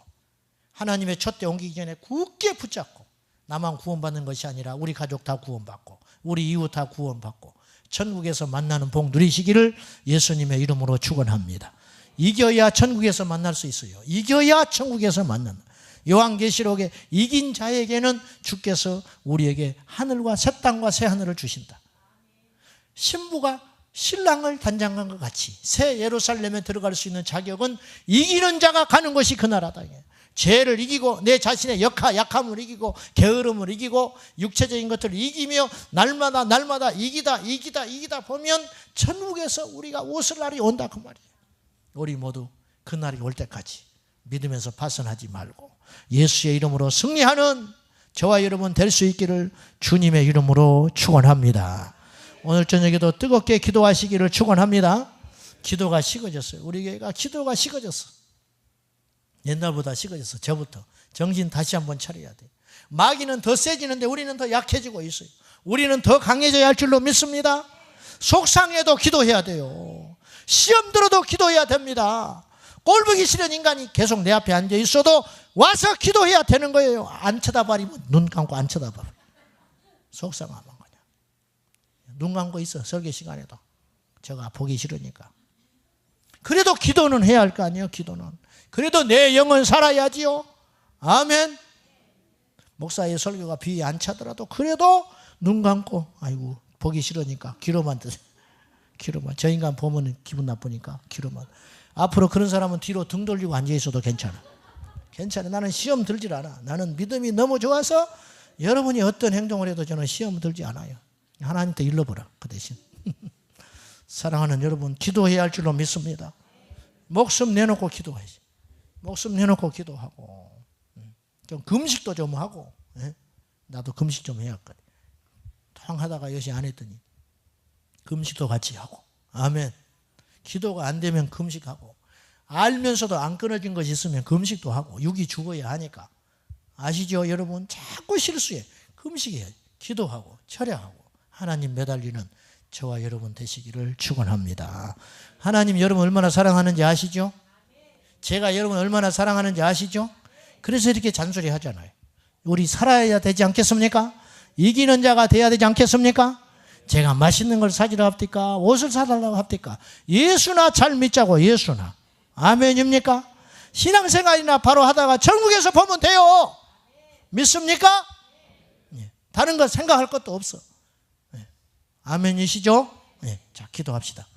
하나님의 촛대 옮기기 전에 굳게 붙잡고 나만 구원받는 것이 아니라 우리 가족 다 구원받고 우리 이웃 다 구원받고 천국에서 만나는 복 누리시기를 예수님의 이름으로 축원합니다. 이겨야 천국에서 만날 수 있어요. 이겨야 천국에서 만난다. 요한계시록에 이긴 자에게는 주께서 우리에게 하늘과 새 땅과 새 하늘을 주신다. 신부가 신랑을 단장한 것 같이 새 예루살렘에 들어갈 수 있는 자격은 이기는 자가 가는 것이 그 나라다. 죄를 이기고 내 자신의 약함을 이기고 게으름을 이기고 육체적인 것들을 이기며 날마다 이기다 보면 천국에서 우리가 웃을 날이 온다 그 말이에요. 우리 모두 그 날이 올 때까지 믿으면서 파선하지 말고 예수의 이름으로 승리하는 저와 여러분 될 수 있기를 주님의 이름으로 축원합니다. 오늘 저녁에도 뜨겁게 기도하시기를 축원합니다. 기도가 식어졌어요. 우리 교회가 기도가 식어졌어. 옛날보다 식어졌어. 저부터 정신 다시 한번 차려야 돼. 마귀는 더 세지는데 우리는 더 약해지고 있어요. 우리는 더 강해져야 할 줄로 믿습니다. 속상해도 기도해야 돼요. 시험 들어도 기도해야 됩니다. 꼴보기 싫은 인간이 계속 내 앞에 앉아 있어도 와서 기도해야 되는 거예요. 안 쳐다봐리면 눈 감고 안 쳐다봐. 속상하면 그냥 눈 감고 있어. 설교 시간에도 제가 보기 싫으니까. 그래도 기도는 해야 할 거 아니에요. 기도는. 그래도 내 영은 살아야지요. 아멘. 목사의 설교가 비에 안 차더라도 그래도 눈 감고 아이고 보기 싫으니까 귀로만 드세요. 귀로만. 저 인간 보면 기분 나쁘니까 귀로만. 앞으로 그런 사람은 뒤로 등 돌리고 앉아 있어도 괜찮아. 괜찮아. 나는 시험 들질 않아. 나는 믿음이 너무 좋아서 여러분이 어떤 행동을 해도 저는 시험 들지 않아요. 하나님한테 일러보라. 그 대신. 사랑하는 여러분, 기도해야 할 줄로 믿습니다. 목숨 내놓고 기도해야지. 목숨 내놓고 기도하고 좀 금식도 좀 하고. 나도 금식 좀 해야 할 거야. 통 하다가 요새 안 했더니 금식도 같이 하고. 아멘. 기도가 안 되면 금식하고, 알면서도 안 끊어진 것이 있으면 금식도 하고, 육이 죽어야 하니까. 아시죠? 여러분 자꾸 실수해. 금식해요. 기도하고 철야하고 하나님 매달리는 저와 여러분 되시기를 축원합니다. 하나님 여러분 얼마나 사랑하는지 아시죠? 제가 여러분 얼마나 사랑하는지 아시죠? 그래서 이렇게 잔소리 하잖아요. 우리 살아야 되지 않겠습니까? 이기는 자가 돼야 되지 않겠습니까? 제가 맛있는 걸 사주려 합니까? 옷을 사달라고 합니까? 예수나 잘 믿자고. 예수나. 아멘입니까? 신앙생활이나 바로 하다가 천국에서 보면 돼요. 믿습니까? 다른 거 생각할 것도 없어. 아멘이시죠? 자, 기도합시다.